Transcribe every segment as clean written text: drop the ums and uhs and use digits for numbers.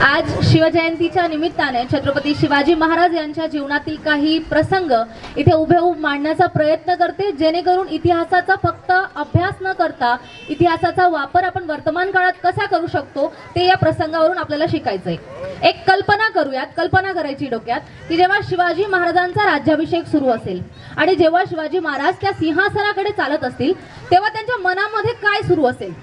आज शिवजयंतीच्या निमित्ताने छत्रपती शिवाजी महाराज यांच्या जीवनातील काही प्रसंग इथे उभेऊब मांडण्याचा प्रयत्न करते, जेणेकरून इतिहासाचा फक्त अभ्यास न करता इतिहासाचा वापर आपण वर्तमान काळात कसा करू शकतो ते या प्रसंगावरून आपल्याला शिकायचंय। एक कल्पना करूयात, कल्पना करायची डोक्यात की जेव्हा शिवाजी महाराजांचा राज्याभिषेक सुरू असेल आणि जेव्हा शिवाजी महाराज त्या सिंहासनाकडे चालत असतील तेव्हा त्यांच्या मनामध्ये काय सुरू असेल,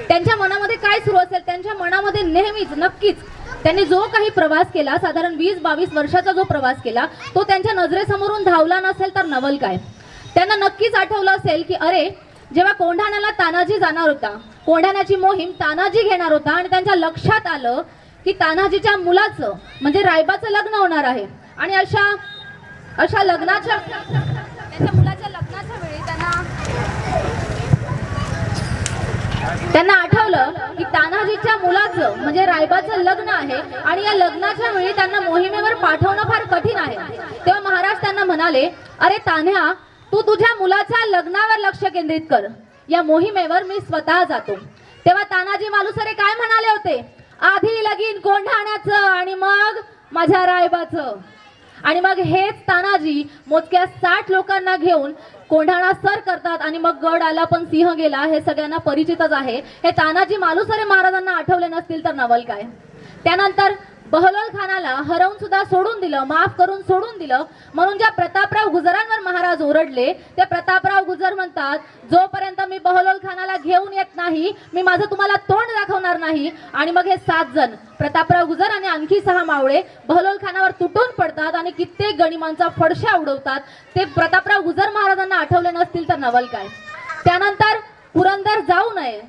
त्यांच्या मनामध्ये काय सुरू असेल। त्यांच्या मनामध्ये नेहमीच नक्कीच त्यांनी जो काही प्रवास केला, साधारण 20-22 वर्षाचा जो प्रवास केला, तो त्यांच्या नजरेसमोरून धावला नसेल तर नवल काय। त्यांना नक्कीच आठवलं असेल की अरे, जेव्हा कोंढाण्याला तानाजी जाणार होता, कोंढाण्याची मोहीम तानाजी घेणार होता आणि त्यांच्या लक्षात आलं की तानाजीच्या मुलाचं म्हणजे रायबाचं लग्न होणार आहे आणि अशा लग्नाच्या त्यांच्या मुलाच्या लग्नाच्या वेळी त्यांना आठवलं की तानाजीच्या मुलाचं म्हणजे रायबाचं लग्न आहे आणि या लग्नाच्या वेळी त्यांना मोहिमेवर पाठवणं फार कठीण आहे। तेव्हा महाराज त्यांना म्हणाले, अरे तान्ह्या, तू तुझ्या मुलाच्या लग्नावर लक्ष केंद्रित कर, या मोहिमेवर मी स्वतः जातो। तेव्हा तानाजी मालुसरे काय म्हणाले होते, आधी लगीन कोंढाण्याचं आणि मग माझ्या रायबाचं। आणि मग हेच तानाजी मोजक्या 60 लोकांना घेऊन कोंढाणा सर करतात आणि मग गड आला पण सिंह गेला, हे सगळ्यांना परिचितच आहे। हे तानाजी मालुसरे महाराजांना आठवले नसतील तर नवल काय। त्यानंतर बहलोल खानाला हरवून सुद्धा सोडून दिलं, माफ करून सोडून दिलं, म्हणून ज्या प्रतापराव गुजरांवर महाराज ओरडले ते प्रतापराव गुजर म्हणतात, जोपर्यंत मी बहलोल खानाला घेऊन येत नाही मी माझं तुम्हाला तोंड दाखवणार नाही। आणि मग हे 7 जण प्रतापराव गुजर आणि आणखी 6 मावळे बहलोल खानावर तुटून पडतात आणि कित्येक गनिमांचा फडशा उडवतात। ते प्रतापराव गुजर महाराजांना आठवले नसतील तर नवल काय। त्यानंतर पुरंदर जाऊ नये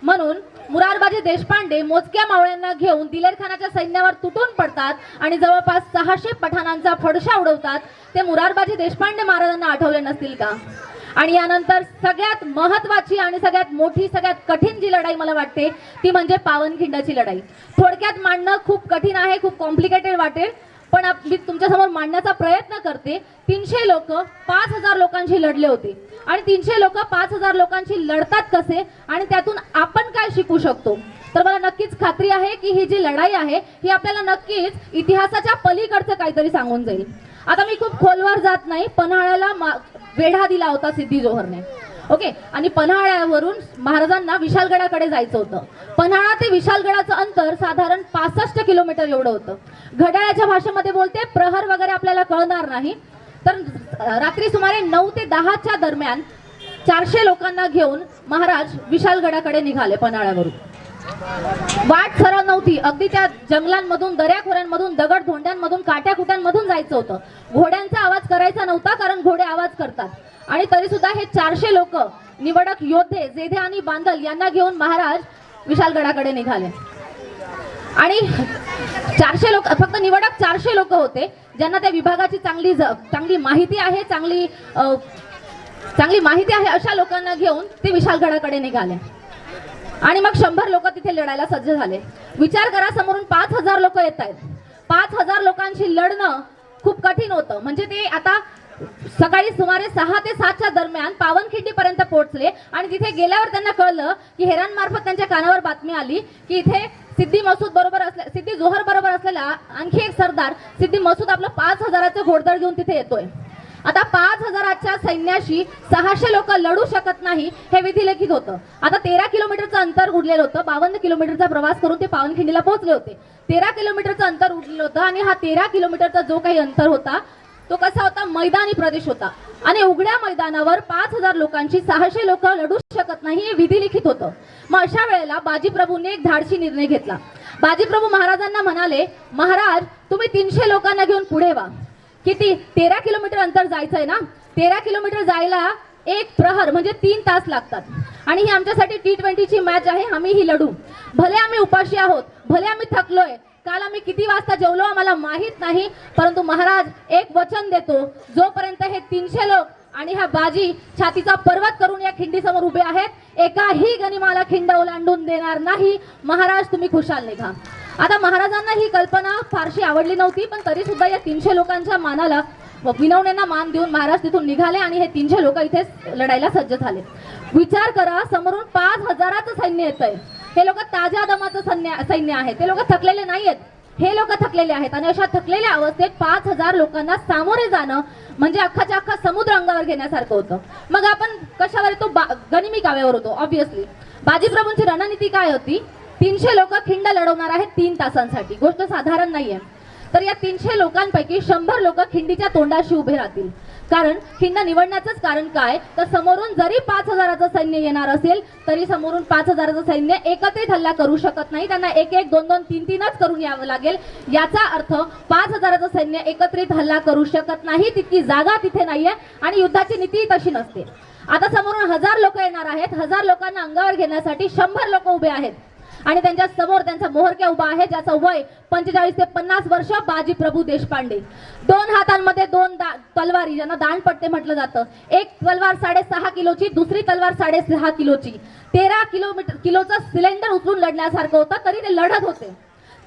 म्हणून मुरारबाजी देशपांडे मोजक्या मावळ्यांना घेऊन दिलेर खानाच्या सैन्यावर तुटून पडतात आणि जवळपास 600 पठाणांचा फडशा उडवतात। ते मुरारबाजी देशपांडे महाराजांना आठवले नसतील का। आणि यानंतर सगळ्यात महत्त्वाची आणि सगळ्यात मोठी, सगळ्यात कठीण जी लढाई मला वाटते ती म्हणजे पावनखिंडची लढाई। थोडक्यात मांडणं खूप कठीण आहे, खूप कॉम्प्लिकेटेड वाटेल, पण मी तुमच्यासमोर मांडण्याचा प्रयत्न करते। 300 लोक 5000 लोकांशी लढले होते आणि 300 लोक 5000 लोकांशी लढतात कसे आणि त्यातून आपण काय शिकू शकतो। तर मला नक्कीच खात्री आहे की ही जी लढाई आहे ही आपल्याला नक्कीच इतिहासाच्या पलीकडचं काहीतरी सांगून जाईल। आता मी खूप खोलवर जात नाही, पन्हाळ्याला वेढा दिला होता सिद्धी जोहरने, ओके, आणि पन्हाळ्यावरून महाराजांना विशालगडाकडे जायचं होतं। पन्हाळा ते विशालगडाचं अंतर साधारण 65 किलोमीटर एवढं होतं। घड्याळाच्या भाषेमध्ये बोलते, प्रहर वगैरे आपल्याला कळणार नाही, तर रात्री सुमारे 9 ते 10च्या दरम्यान 400 लोकांना घेऊन महाराज विशालगडाकडे निघाले। पन्हाळ्यावरून वाट सरळ नव्हती, अगदी त्या जंगलांमधून, दऱ्याखोऱ्यांमधून, दगडधोंड्यांमधून, काट्याकुट्यांमधून जायचं होतं। घोड्यांचा आवाज करायचा नव्हता कारण घोडे आवाज करतात आणि तरी सुद्धा हे 400 लोक निवडक योद्धे जेधे आणि बांदल यांना घेऊन महाराज विशालगडाकडे निघाले। आणि 400 लोक, फक्त निवडक 400 लोक होते ज्यांना त्या विभागाची चांगली माहिती आहे, चांगली माहिती आहे, अशा लोकांना घेऊन ते विशालगडाकडे निघाले। आणि मग 100 लोक तिथे लढायला सज्ज झाले। विचार करा, समोरून 5000 लोक येत आहेत। 5000 लोकांशी लढणं खूप कठीण होतं। म्हणजे ते आता सकाळी सुमारे 6 ते 7च्या दरम्यान पावनखिंडीपर्यंत पोहोचले आणि तिथे गेल्यावर त्यांना कळलं की हेरांमार्फत त्यांच्या कानावर बातमी आली की इथे सिद्धी जोहर बरोबर असलेला आणखी एक सरदार सिद्धी मसूद आपलं 5000चं घोडदळ घेऊन तिथे येतोय। आता 5000च्या सैन्याशी 600 लोक लढू शकत नाही हे विधिलिखित होतं। आता 13 किलोमीटरचं अंतर उरलेलं होतं। 52 किलोमीटरचा प्रवास करून ते पावनखिंडीला पोहोचले होते। 13 किलोमीटरचं अंतर उरलेलं होतं आणि हा 13 किलोमीटरचा जो काही अंतर होता तो कसा होता, मैदानी प्रदेश होता आणि उघड्या मैदानावर 5000 लोकांची 600 लोक लढू शकत नाही हे विधिलिखित होतं। मग अशा वेळेला बाजीप्रभूंनी एक धाडसी निर्णय घेतला। बाजीप्रभू महाराजांना म्हणाले, महाराज तुम्ही 300 लोकांना घेऊन पुढे व्हा। किती, 13 किलोमीटर अंतर जायचंय ना, 13 किलोमीटर जायला 1 प्रहर म्हणजे 3 तास लागतात आणि ही आमच्यासाठी T20ची मॅच आहे, आम्ही ही लढू। भले आम्ही उपाशी आहोत, भले आम्ही थकलोय, काल आम्ही किती वाजता जेवलो आम्हाला माहित नाही, परंतु महाराज एक वचन देतो, जोपर्यंत हे 300 लोक आणि हा बाजी छातीचा पर्वत करून या खिंडीसमोर उभे आहेत, एकाही गनिमाला खिंड ओलांडून देणार नाही। महाराज तुम्ही खुशाल निघा। आता महाराजांना ही कल्पना फारशी आवडली नव्हती, पण तरी सुद्धा या 300 लोकांच्या मानाला विनवण्यांना मान देऊन महाराज तिथून निघाले आणि हे 300 लोक इथे लढायला सज्ज झाले। विचार करा, समोरून 5000चं सैन्य येतंय हे लोक ताज्या दमाचं सैन्य आहे, ते लोक थकलेले नाहीयेत, हे लोक थकलेले आहेत. आणि अशा थकलेल्या अवस्थेत 5000 लोकांना सामोरे जाणं म्हणजे अख्खाच्या अख्खा समुद्र अंगावर घेण्यासारखं होतं. मग आपण कशावर तो गनिमी काव्यावर होतो. ऑब्व्हियसली बाजीप्रभूंची रणनीती काय होती? 300 लोक खिंड लढवणार आहेत 3 तासांसाठी. गोष्ट साधारण नाहीये. तर या 300 लोकांपैकी 100 लोक खिंडीच्या तोंडाशी उभे राहतील. कारण खिंड निवडण्याचंच कारण काय, तर समोरून जरी 5000चं सैन्य येणार असेल तरी समोरून 5000चं सैन्य एकत्रित हल्ला करू शकत नाही. त्यांना 1-1, 2-2, 3-3च करून यावं लागेल. याचा अर्थ 5000चं सैन्य एकत्रित हल्ला करू शकत नाही, तितकी जागा तिथे नाहीये आणि युद्धाची नीती तशी नसते. आता समोरून 1000 लोक येणार आहेत. 1000 लोकांना अंगावर घेण्यासाठी 100 लोक उभे आहेत आणि त्यांच्या समोर त्यांचा मोहरक्या उभा आहे, ज्याचं वय 45 ते 50 वर्ष. बाजीप्रभू देशपांडे. 2 हातांमध्ये 2 तलवारी, ज्यांना दांडपट्टे म्हटलं जातं. एक तलवार 6.5 किलोची, दुसरी तलवार 6.5 किलोची. 13 किलोचं सिलेंडर उचलून लढण्यासारखं होतं, तरी ते लढत होते.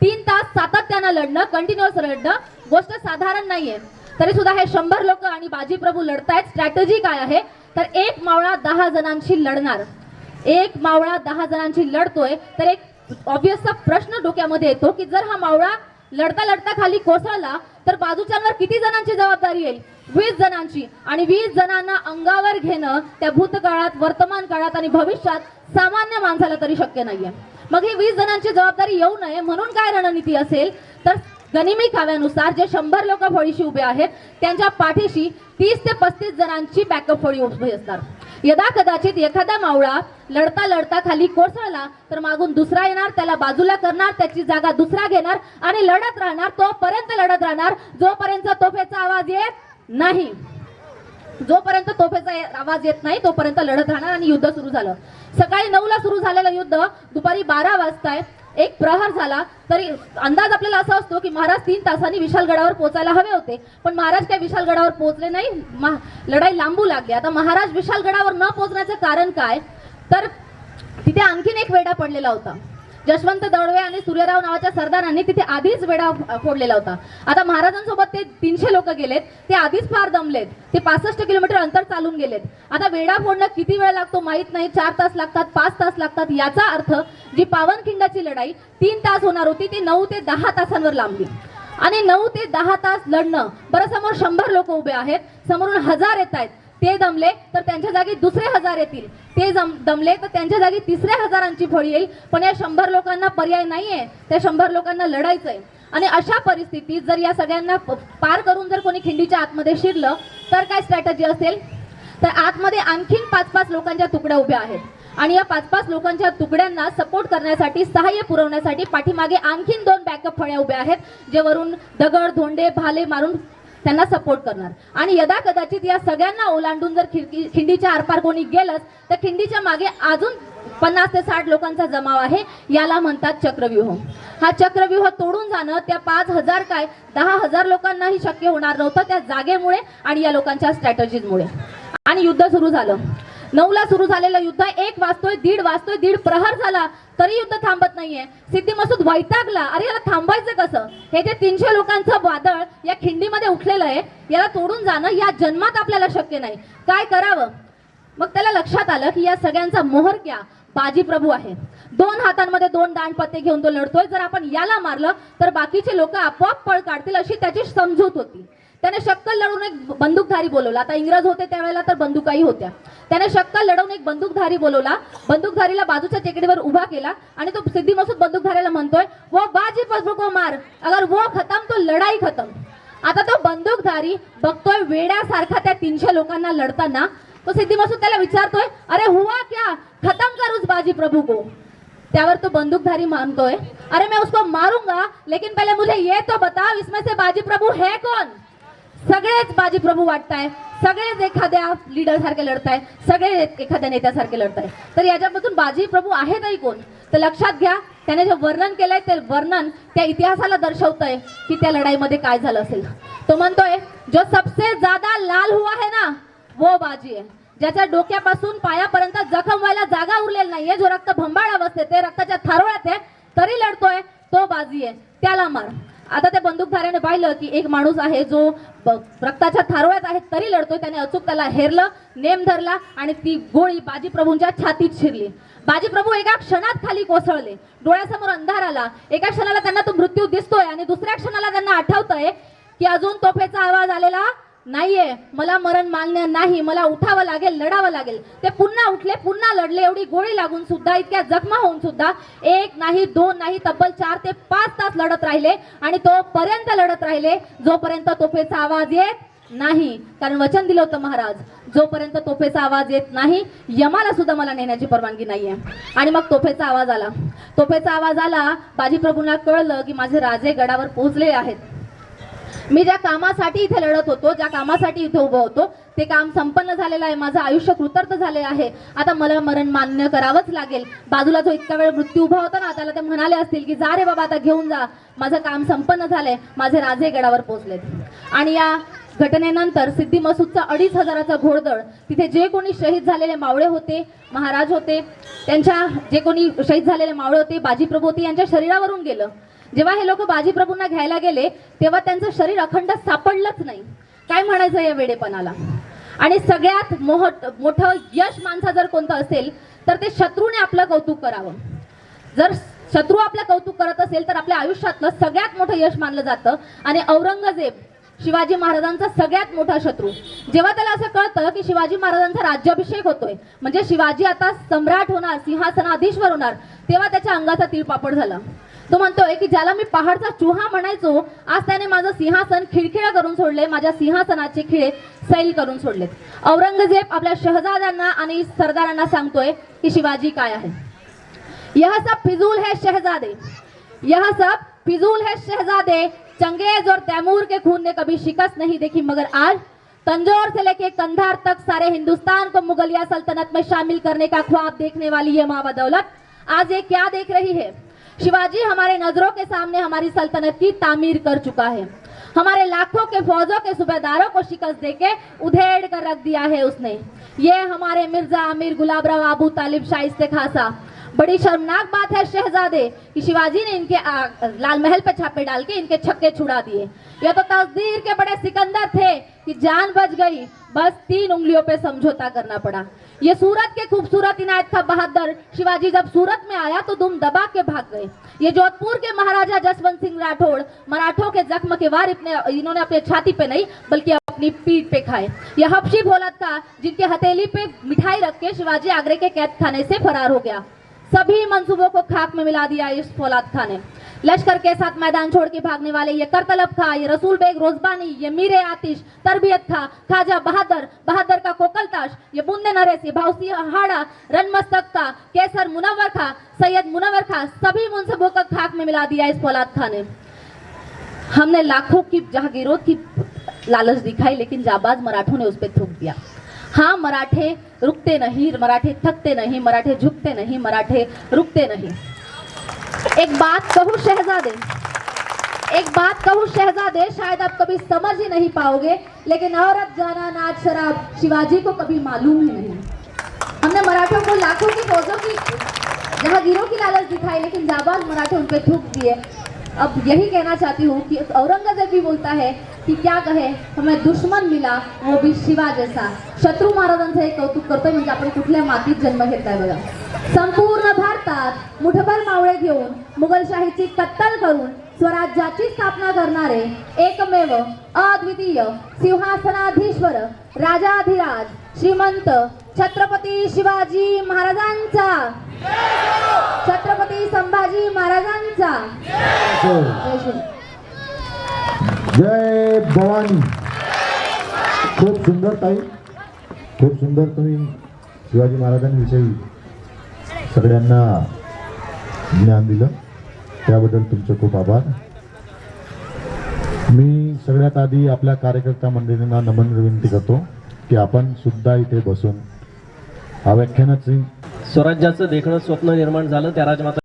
3 तास सातत्यानं लढणं, कंटिन्युअस लढणं गोष्ट साधारण नाहीये. तरी सुद्धा हे 100 लोक आणि बाजीप्रभू लढतायत. स्ट्रॅटेजी काय आहे, तर एक मावळा 10 जणांशी लढणार. एक मावळा 10 जणांशी लढतोय, तर एक ऑब्व्हियसचा प्रश्न डोक्यामध्ये येतो की जर हा मावळा लढता लढता खाली कोसळला तर बाजूच्यांवर किती जणांची जबाबदारी येईल? 20 जणांची. आणि 20 जणांना अंगावर घेणं त्या भूतकाळात, वर्तमान काळात आणि भविष्यात सामान्य माणसाला तरी शक्य नाहीये. मग ही 20 जणांची जबाबदारी येऊ नये म्हणून काय रणनीती असेल, तर गनिमी काव्यानुसार जे 100 लोक फळीशी उभे आहेत त्यांच्या पाठीशी 30 ते 35 जणांची बॅकअप फळी उभी असणार. यदा कदाचित एखादा मावळा लढता लढता खाली कोसळला तर मागून दुसरा येणार, त्याला बाजूला करणार, त्याची जागा दुसरा घेणार आणि लढत राहणार. तोपर्यंत लढत राहणार जोपर्यंत तोफेचा आवाज येत नाही. जोपर्यंत तोफेचा आवाज येत नाही तोपर्यंत लढत राहणार. आणि युद्ध सुरू झालं. सकाळी 9ला सुरू झालेलं युद्ध दुपारी 12 वाजता एक प्रहर झाला. तरी अंदाज आपल्याला असा असतो की महाराज 3 तासांनी विशालगडावर पोहोचायला हवे होते, पण महाराज काय विशालगडावर पोहोचले नाही. लढाई लांबू लागली. आता महाराज विशालगडावर न पोहोचण्याचं कारण काय, तर तिथे आणखीन एक वेढा पडलेला होता. जशवंत दळवे आणि सूर्यराव नावाच्या सरदारांनी तिथे आधीच वेढा फोडलेला होता. आता महाराजांसोबत ते 300 लोक गेलेत, ते आधीच फार दमलेत. ते 65 किलोमीटर अंतर चालून गेलेत. आता वेढा फोडणं किती वेळ लागतो माहित नाही. 4 तास लागतात, 5 तास लागतात. याचा अर्थ जी पावनखिंडाची लढाई 3 तास होणार होती ती 9 ते 10 तासांवर लांबली. आणि 9 ते 10 तास लढणं. बरं, समोर 100 लोक उभे आहेत, समोरून 1000 येत आहेत. ते दमले तर त्यांच्या जागी दुसरे 1000 येतील. ते दमले तर त्यांच्या जागी तिसऱ्या 1000ची फळी येईल. पण या 100 लोकांना पर्याय नाहीये. त्या 100 लोकांना लढायचंय. आणि अशा परिस्थितीत जर या सगळ्यांना पार करून जर कोणी खिंडीच्या आतमध्ये शिरलं तर काय स्ट्रॅटेजी असेल, तर आतमध्ये आणखीन 5-5 लोकांच्या तुकड्या उभ्या आहेत. आणि या 5-5 लोकांच्या तुकड्यांना सपोर्ट करण्यासाठी, सहाय्य पुरवण्यासाठी पाठीमागे आणखीन 2 बॅकअप फळ्या उभ्या आहेत, जे वरून दगड, धोंडे, भाले मारून त्यांना सपोर्ट करणार. आणि यदा कदाचित या सगळ्यांना ओलांडून जर खिंडीच्या आरपार कोणी गेलंच तर खिंडीच्या मागे अजून 50 ते 60 लोकांचा जमाव आहे. याला म्हणतात चक्रव्यूह. हा चक्रव्यूह तोडून जाणं त्या 5000 काय 10,000 लोकांनाही शक्य होणार नव्हतं, त्या जागेमुळे आणि या लोकांच्या स्ट्रॅटेजीजमुळे. आणि युद्ध सुरू झालं. 9ला सुरू झालेलं युद्ध 1 वाजतोय, 1:30 वाजतोय, 1:30 प्रहर झाला तरी युद्ध थांबत नाहीये. सिद्धी मसूद वैतागला. अरे याला थांबायचं कसं? हे जे 300 लोकांचं वादळ या खिंडीमध्ये उठलेलं आहे, याला तोडून जाणं या जन्मात आपल्याला शक्य नाही. काय करावं? मग त्याला लक्षात आलं की या सगळ्यांचा मोहरक्या बाजीप्रभू आहे. 2 हातांमध्ये 2 दांडपत्ते घेऊन तो लढतोय. जर आपण याला मारलं तर बाकीचे लोक आपोआप पळ काढतील अशी त्याची समजूत होती. त्याने शक्कल लढवून एक बंदूकधारी बोलवला. आता इंग्रज होते त्यावेळेला तर बंदुकाही होत्या. त्याने शक्कल लढवून एक बंदूकधारी बोलवला. बंदूकधारीला बाजूच्या टेकडीवर उभा केला आणि तो सिद्धी मसूद बंदूकधाऱ्याला म्हणतोय, वो बाजीप्रभू को मार, अगर वो खतम तो लढाई खतम. आता तो बंदूकधारी बघतोय वेड्यासारखा त्या 300 लोकांना लढताना. तो सिद्धी मसूद त्याला विचारतोय, अरे हुआ क्या, खतम कर उस बाजीप्रभू को. त्यावर तो बंदूकधारी मानतोय, अरे मैं उसको मारूंगा लेकिन पहले मुझे ये तो बता इसमें से बाजीप्रभू है कौन. सगळेच बाजीप्रभू वाटताय, सगळेच एखाद्या लीडर सारखे लढताय, सगळे एखाद्या नेत्यासारखे लढताय. तर याच्यामधून बाजीप्रभू आहे तरी कोण? तर लक्षात घ्या, त्याने जे वर्णन केलंय ते वर्णन त्या इतिहासाला दर्शवतंय की त्या लढाईमध्ये काय झालं असेल. तो म्हणतोय, जो सबसे ज्यादा लाल हुआ है ना वो बाजी है. ज्याच्या डोक्यापासून पायापर्यंत जखम व्हायला जागा उरलेली नाहीये, जो रक्त भंबाळ अवस्थेत आहे, रक्ताच्या थारोळ्यात आहे, तरी लढतोय, तो बाजी आहे त्याला मार. आता त्या बंदूकधाऱ्याने पाहिलं की एक माणूस आहे जो रक्ताच्या थारोळ्यात आहे तरी लढतोय. त्याने अचूक त्याला हेरलं, नेम धरला आणि ती गोळी बाजीप्रभूंच्या छातीत शिरली. बाजीप्रभू एका क्षणात खाली कोसळले. डोळ्यासमोर अंधार आला. एका क्षणाला त्यांना तो मृत्यू दिसतोय आणि दुसऱ्या क्षणाला त्यांना आठवतंय की अजून तोफेचा आवाज आलेला नाहीये, मला मरण मान्य नाही, मला उठावं लागेल, लढावं लागेल. ते पुन्हा उठले, पुन्हा लढले. एवढी गोळी लागून सुद्धा, इतक्या जखमा होऊन सुद्धा एक नाही दोन नाही तब्बल 4 ते 5 तास लढत राहिले आणि तोपर्यंत लढत राहिले जोपर्यंत तोफेचा आवाज येत नाही. कारण वचन दिलं होतं महाराज, जोपर्यंत तोफेचा आवाज येत नाही यमाला सुद्धा मला नेण्याची परवानगी नाहीये. आणि मग तोफेचा आवाज आला. तोफेचा आवाज आला. बाजीप्रभूंना कळलं की माझे राजे गडावर पोहोचले आहेत. मी ज्या कामासाठी इथे लढत होतो, ज्या कामासाठी इथे उभं होतो, ते काम संपन्न झालेलं आहे. माझं आयुष्य कृतार्थ झाले आहे. आता मला मरण मान्य करावंच लागेल. बाजूला जो इतका वेळ मृत्यू उभा होता ना, त्याला ते म्हणाले असतील की जा रे बाबा, आता घेऊन जा, माझं काम संपन्न झालंय, माझे राजे गडावर पोहोचलेत. आणि या घटनेनंतर सिद्धी मसूदचा 2500चा घोडदळ, तिथे जे कोणी शहीद झालेले मावळे होते, महाराज होते, त्यांच्या जे कोणी शहीद झालेले मावळे होते, बाजीप्रभू होते, यांच्या शरीरावरून गेलं. जेव्हा हे लोक बाजीप्रभूंना घ्यायला गेले तेव्हा त्यांचं शरीर अखंड सापडलंच नाही. काय म्हणायचं या वेडेपणाला. आणि सगळ्यात मोठं यश माणसा जर कोणतं असेल तर ते शत्रूने आपलं कौतुक करावं. जर शत्रू आपलं कौतुक करत असेल तर आपल्या आयुष्यातलं सगळ्यात मोठं यश मानलं जातं. आणि औरंगजेब शिवाजी महाराजांचा सगळ्यात मोठा शत्रू, जेव्हा त्याला असं कळतं की शिवाजी महाराजांचा राज्याभिषेक होतोय, म्हणजे शिवाजी आता सम्राट होणार, सिंहासनाधीश्वर होणार, तेव्हा त्याच्या अंगाचा तिळपापड झाला. तो म्हणतोय की ज्याला मी पहाडचा चुहा म्हणायचो, आज त्याने माझं सिंहासन खिळखिळं करून सोडले, माझ्या सिंहासनाचे खिळे सैल करून सोडलेत. औरंगजेब आपल्या शहजाद्यांना आणि सरदारांना सांगतोय की शिवाजी काय आहे. यह सब फिजूल है शहजादे, यह सब फिजूल है शहजादे, चंगेज और तैमूर के खून ने कभी शिकस्त नहीं देखी, मगर आज तंजौर से लेके कंधार तक सारे हिंदुस्तान को मुगलिया सल्तनत में शामिल करने का ख्वाब देखने वाली ये माँ बदौलत आज ये क्या देख रही है. शिवाजी हमारे नजरों के सामने हमारी सल्तनत की तामीर कर चुका है. हमारे लाखों के फौजों के सूबेदारों को शिकस्त देके उधेड़ कर रख दिया है उसने. ये हमारे मिर्जा अमीर गुलाबराव अबू तालिब शाइस्ते खासा. बड़ी शर्मनाक बात है शहजादे कि शिवाजी ने इनके लाल महल पे छापे डाल के इनके छक्के छुड़ा दिए. यह तो तकदीर के बड़े सिकंदर थे कि जान बच गई, बस 3 उंगलियों पे समझौता करना पड़ा. ये सूरत के खूबसूरत इनायत खां बहादुर शिवाजी जब सूरत में आया तो दुम दबा के भाग गए. ये जोधपुर के महाराजा जसवंत सिंह राठौड़ मराठों के जख्म के वार इन्होंने अपने छाती पे नहीं बल्कि अपनी पीठ पे खाए. ये हबशी भोलत का जिनके हथेली पे मिठाई रख के शिवाजी आगरे के कैद खाने से फरार हो गया. सभी मंसूबों को खाक में मिला दिया इस फौलाद खां ने. लश्कर के साथ मैदान छोड़ के भागने वाले ये करतलब खां, ये रसूल बेग रोजबानी, ये मीरे आतिश, तरबियत खां, खाजा बहादुर, बहादुर का कोकलताश, ये बुंदे नरेश, ये भावसी हाड़ा, रनमस्तक का, केसर मुनव्वर खां, सैयद मुनव्वर खां, सभी मुंसबों को खाक में मिला दिया इस फौलाद खां ने. हमने लाखों की जहागीरों की लालच दिखाई, लेकिन जाबाज मराठों ने उस पर थूक दिया. हाँ, मराठे रुकते नहीं, मराठे थकते नहीं, मराठे झुकते नहीं, मराठे रुकते नहीं. एक बात कहूँ शहजादे, एक बात कहूँ शहजादे, शायद आप कभी समझ ही नहीं पाओगे, लेकिन औरत जाना नाच शराब शिवाजी को कभी मालूम ही नहीं. हमने मराठों को लाखों की फौजों की जहागीरों की लालच दिखाई, लेकिन जाबाज मराठे उन पे थूक दिए. अब यही कहना चाहती हूँ कि औरंगजेब भी बोलता है की क्या कहे, हमें दुश्मन मिला वो भी शिवा जैसा. शत्रू महाराजांचं हे कौतुक करतोय म्हणजे आपण कुठल्या मातीत जन्म घेतलाय बघा. संपूर्ण भारतात मुठभर मावळे घेऊन मुघलशाहीची कत्तल करून स्वराज्याची स्थापना करणारे एकमेव अद्वितीय सिंहासनाधीश्वर राजाधिराज श्रीमंत छत्रपती शिवाजी महाराजांचा, छत्रपती संभाजी महाराजांचा जय भवानी. खूप सुंदर ताई, खूप सुंदर तुम्ही शिवाजी महाराजांविषयी सगळ्यांना ज्ञान दिलं, त्याबद्दल तुमचे खूप आभार. मी सगळ्यात आधी आपल्या कार्यकर्ता मंडळींना नमन विनंती करतो की आपण सुद्धा इथे बसून हा व्याख्यानाची स्वराज्याचं देखणं स्वप्न निर्माण झालं त्या राजमाता